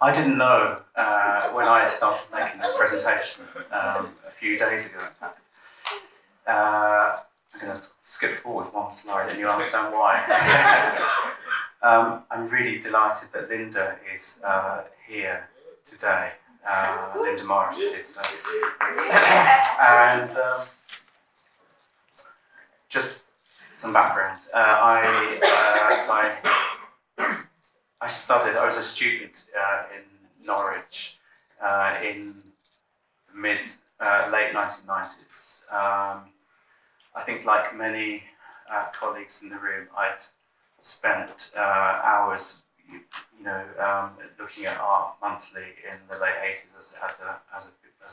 I didn't know when I started making this presentation a few days ago, in fact. I'm going to skip forward one slide and you'll understand why. I'm really delighted that Linda is here today. Linda Morris is here today. And just some background. I was a student in Norwich in the late 1990s. I think, like many colleagues in the room, I'd spent hours, looking at art monthly in the late 80s as an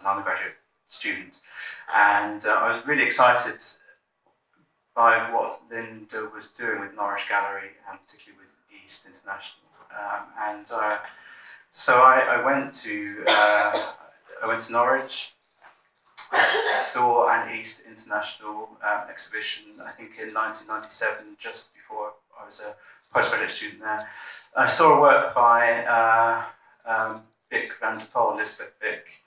undergraduate student, and I was really excited by what Linda was doing with Norwich Gallery, and particularly with East International. So I went to Norwich. I saw an East International exhibition, I think in 1997, just before I was a postgraduate student there. I saw a work by Bick van der Pol, Elizabeth Bick.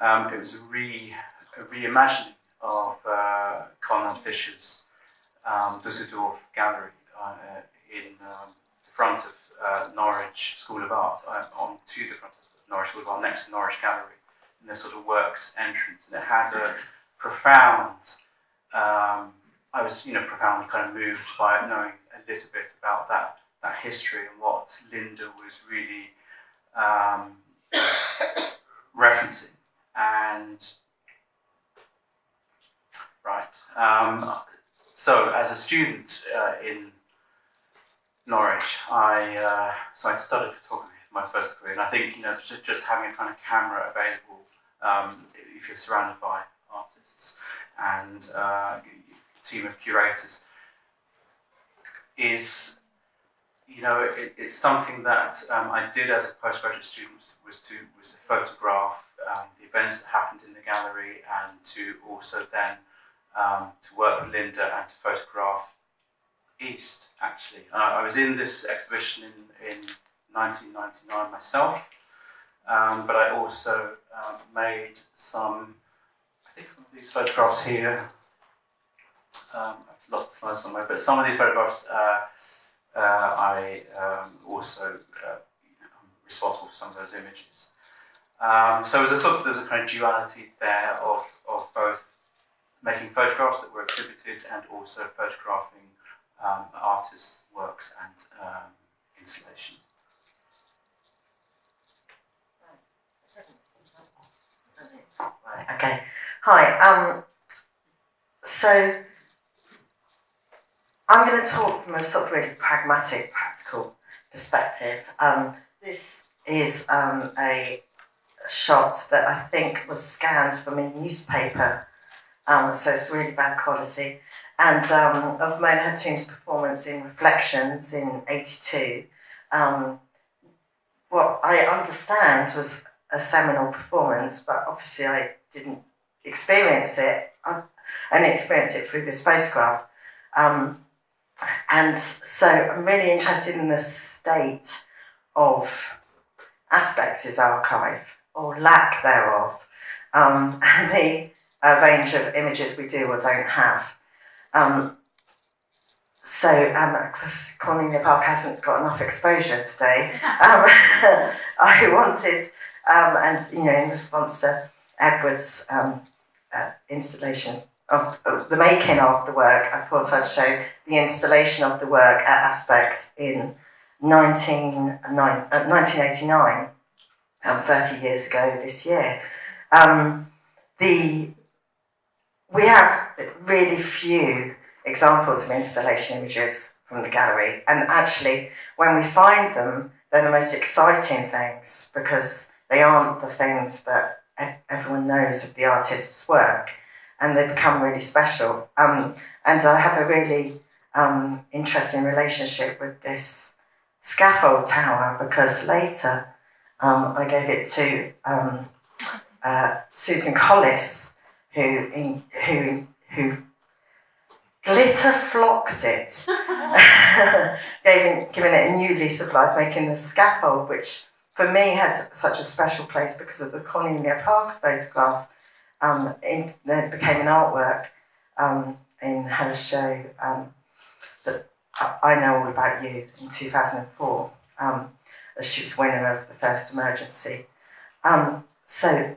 It was a reimagining of Conrad Fischer's Düsseldorf Gallery in the front of Norwich School of Art, on to the front of Norwich School of Art, next to Norwich Gallery, in the sort of works entrance. And it had a profound, I was profoundly kind of moved by knowing a little bit about that history and what Linda was really referencing. And so as a student in Norwich, I studied photography for my first career, and I think just having a kind of camera available, if you're surrounded by artists and a team of curators, is it's something that I did as a postgraduate student was to photograph the events that happened in the gallery, and to also then to work with Linda and to photograph East, actually. I was in this exhibition in 1999 myself, but I also made some of these photographs here. I've lost the slide somewhere, but some of these photographs I also I'm responsible for some of those images. So there was a kind of duality there of both making photographs that were exhibited and also photographing artists' works and installations. Right, okay. Hi. So I'm going to talk from a sort of really pragmatic, practical perspective. This is a shot that I think was scanned from a newspaper, so it's really bad quality, and of Mona Hatoum's performance in Reflections in '82. What I understand was a seminal performance, but obviously I didn't experience it. I only experienced it through this photograph. And so I'm really interested in the state of Aspex's archive, or lack thereof, and the range of images we do or don't have. Because Cornelia Park hasn't got enough exposure today, I wanted, and in response to Edward's installation of the making of the work, I thought I'd show the installation of the work at Aspex in 1989, 30 years ago this year. We have really few examples of installation images from the gallery, and actually when we find them, they're the most exciting things, because they aren't the things that everyone knows of the artist's work, and they become really special. And I have a really interesting relationship with this scaffold tower, because later I gave it to Susan Collis, who glitter flocked it, giving it a new lease of life, making the scaffold, which for me, had such a special place because of the Cornelia Parker photograph. Then became an artwork in her show that I Know All About You in 2004, as she was winner of the first emergency. So,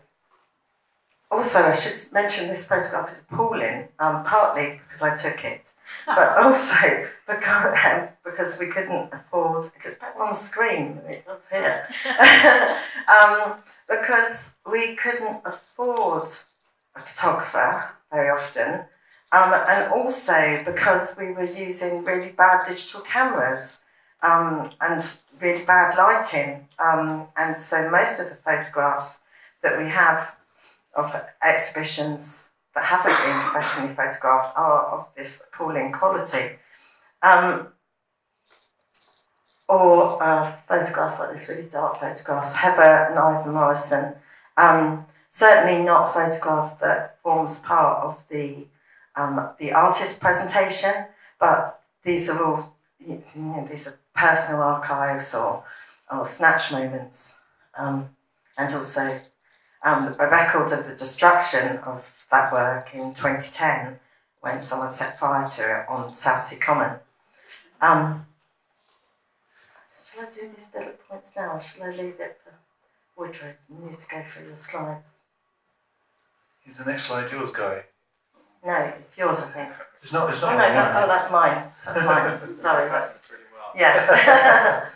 also I should mention this photograph is appalling, partly because I took it, but also because we couldn't afford, because back on the screen, it does here, because we couldn't afford a photographer very often, and also because we were using really bad digital cameras and really bad lighting, and so most of the photographs that we have of exhibitions that haven't been professionally photographed are of this appalling quality. Or photographs like this, really dark photographs, Heather and Ivan Morrison. Certainly not a photograph that forms part of the artist presentation, but these are all, these are personal archives or snatch moments, and also a record of the destruction of that work in 2010 when someone set fire to it on Southsea Common. Shall I do these bullet points now, or shall I leave it for Woodrow? You need to go through your slides. Is the next slide yours, Guy? No, it's yours, I think. It's not. Oh, no, that's mine. That's mine. Sorry, that's really well. yeah.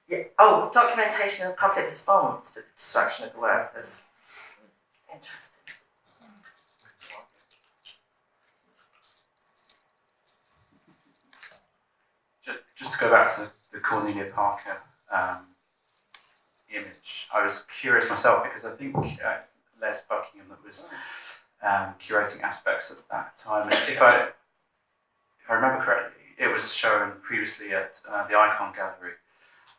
Yeah. Oh, documentation of public response to the destruction of the work was interesting. Just to go back to the Cornelia Parker image, I was curious myself because I think Les Buckingham that was curating Aspex at that time, and if I remember correctly, it was shown previously at the Icon Gallery,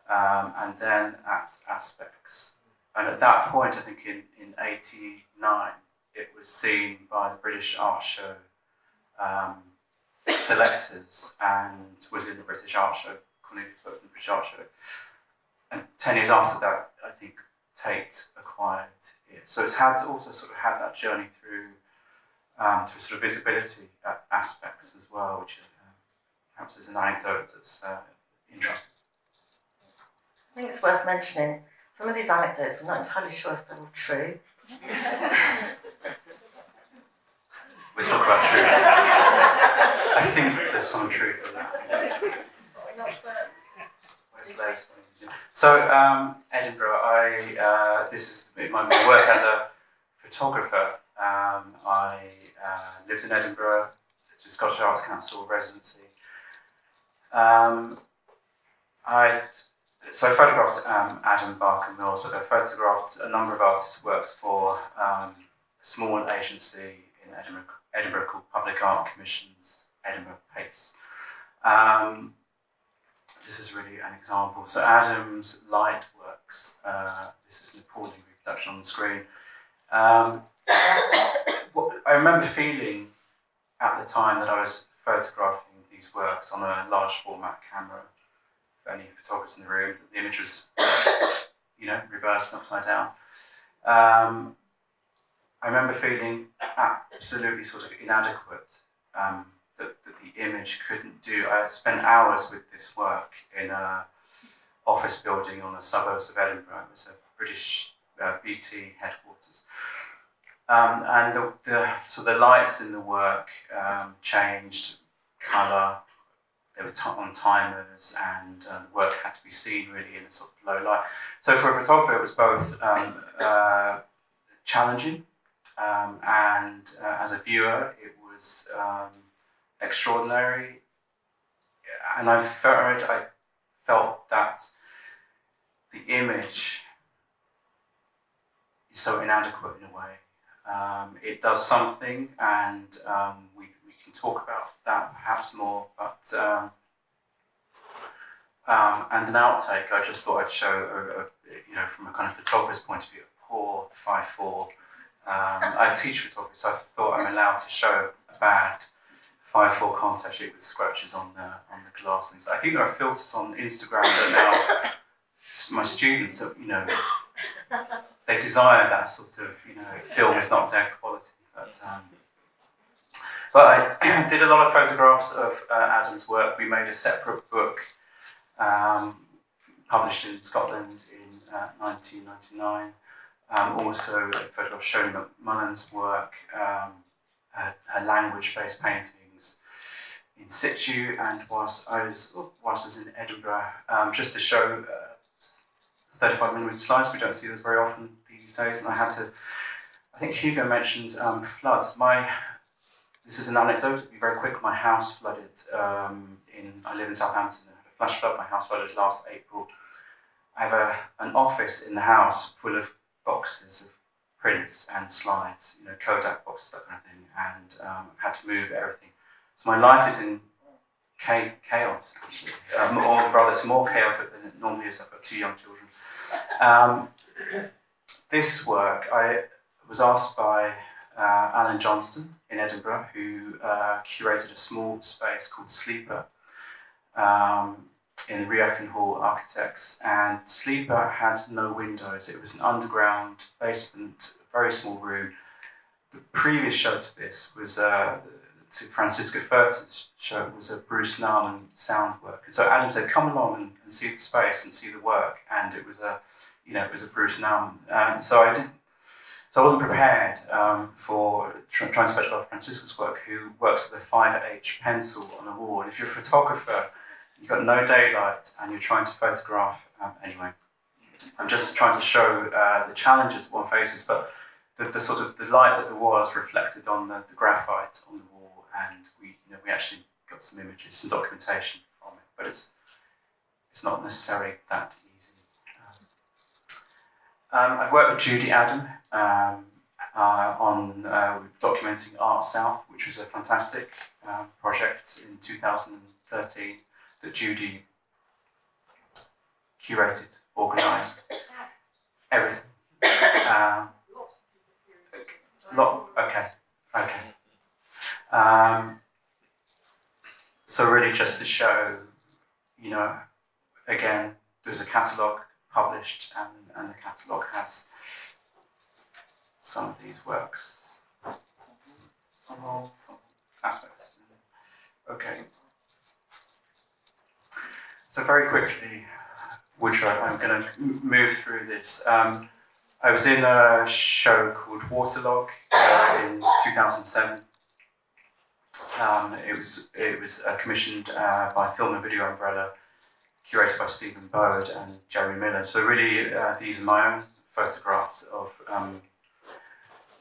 and then at Aspex. And at that point, I think in '89, it was seen by the British Art Show selectors and was in the British Art Show, Cornelia's work in the British Art Show. And 10 years after that, I think Tate acquired it. So it's also sort of had that journey through sort of visibility aspects as well, which perhaps is an anecdote that's interesting. I think it's worth mentioning some of these anecdotes, we're not entirely sure if they're all true. We'll talk about truth. I think there's some truth in that. Where's Lace? So, Edinburgh, this is my work as a photographer. I lived in Edinburgh, did the Scottish Arts Council residency. So I photographed Adam Barker Mills, but I photographed a number of artists' works for a small agency in Edinburgh called Public Art Commission's Edinburgh Pace. This is really an example. So Adam's light works. This is an appalling reproduction on the screen. What I remember feeling at the time that I was photographing these works on a large format camera. For any photographers in the room, the image was, reversed and upside down. I remember feeling absolutely sort of inadequate. That the image couldn't do. I spent hours with this work in an office building on the suburbs of Edinburgh. It was a British BT headquarters. And the lights in the work changed colour. They were on timers, and the work had to be seen really in a sort of low light. So for a photographer, it was both challenging, and as a viewer, it was extraordinary. And I felt that the image is so inadequate in a way. It does something, and we can talk about that perhaps more, but and an outtake, I just thought I'd show, from a kind of photographer's point of view, a poor 5.4. I teach photography, so I thought I'm allowed to show a bad 5.4 contact sheet with scratches on the glass. And so I think there are filters on Instagram that now my students, you know, they desire that sort of, you know, film is not dead quality. But I did a lot of photographs of Adam's work. We made a separate book published in Scotland in 1999. Also a photograph showing Mullen's work, her language-based paintings in situ, and whilst I was in Edinburgh, just to show 35mm slides. We don't see those very often these days, and I think Hugo mentioned floods. This is an anecdote, to be very quick. My house flooded I live in Southampton. I had a flash flood. My house flooded last April. I have an office in the house full of boxes of prints and slides, you know, Kodak boxes, that kind of thing, and I've had to move everything. So my life is in chaos, actually, or rather it's more chaotic than it normally is. I've got 2 young children. This work, I was asked by Alan Johnston in Edinburgh, who curated a small space called Sleeper in Riacan Hall Architects, and Sleeper had no windows. It was an underground basement, very small room. The previous show to this was to Francisca Furter's show, was a Bruce Nauman sound work. And so Adam said, "Come along and see the space and see the work," and it was a Bruce Nauman. So I wasn't prepared for trying to photograph Francisca's work, who works with a 5H pencil on a wall. And if you're a photographer, you've got no daylight and you're trying to photograph, anyway. I'm just trying to show the challenges one faces, but the sort of the light that there was reflected on the graphite on the wall, and we actually got some images, some documentation from it, but it's not necessarily that easy. I've worked with Judy Adam on documenting Art South, which was a fantastic project in 2013 that Judy curated, organised, everything. Okay. So really just to show, again, there's a catalogue published, and the catalogue has some of these works. Aspects. Okay. So very quickly, Woodrow, I'm going to move through this. I was in a show called Waterlog in 2007. It was commissioned by Film and Video Umbrella, curated by Stephen Bode and Jerry Miller. So really, these are my own photographs of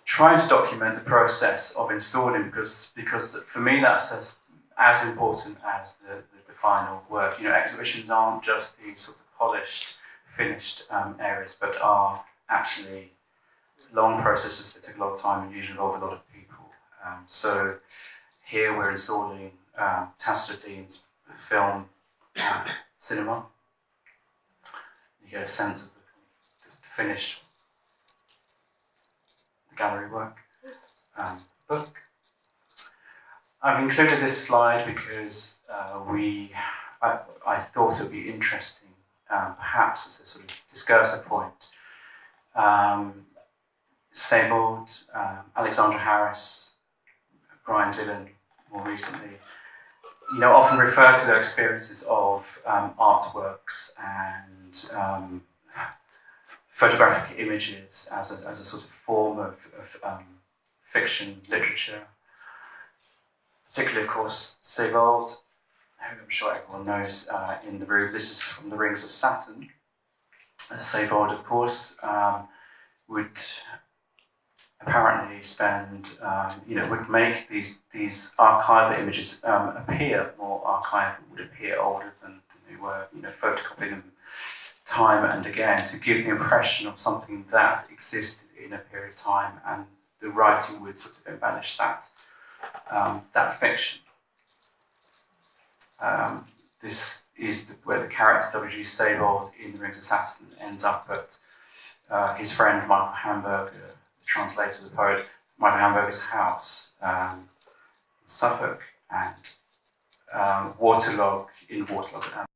trying to document the process of installing, because for me that's as important as the final work. Exhibitions aren't just these sort of polished, finished areas, but are actually long processes that take a lot of time and usually involve a lot of people. So here we're installing Tassler Dean's film cinema. You get a sense of the finished gallery work. Book. I've included this slide because I thought it would be interesting, perhaps as a sort of discursive point. Sebald, Alexandra Harris, Brian Dillon, more recently, often refer to their experiences of artworks and photographic images as a sort of form of fiction literature. Particularly, of course, Sebald, who I'm sure everyone knows in the room. This is from The Rings of Saturn. Sebald, of course, would apparently spend, would make these archival images appear more archival, would appear older than they were, photocopying them time and again to give the impression of something that existed in a period of time, and the writing would sort of embellish that fiction. This is where the character W.G. Sebald in The Rings of Saturn ends up at his friend Michael Hamburger, the translator, the poet, Michael Hamburger's house in Suffolk, and Waterlog in Waterlog.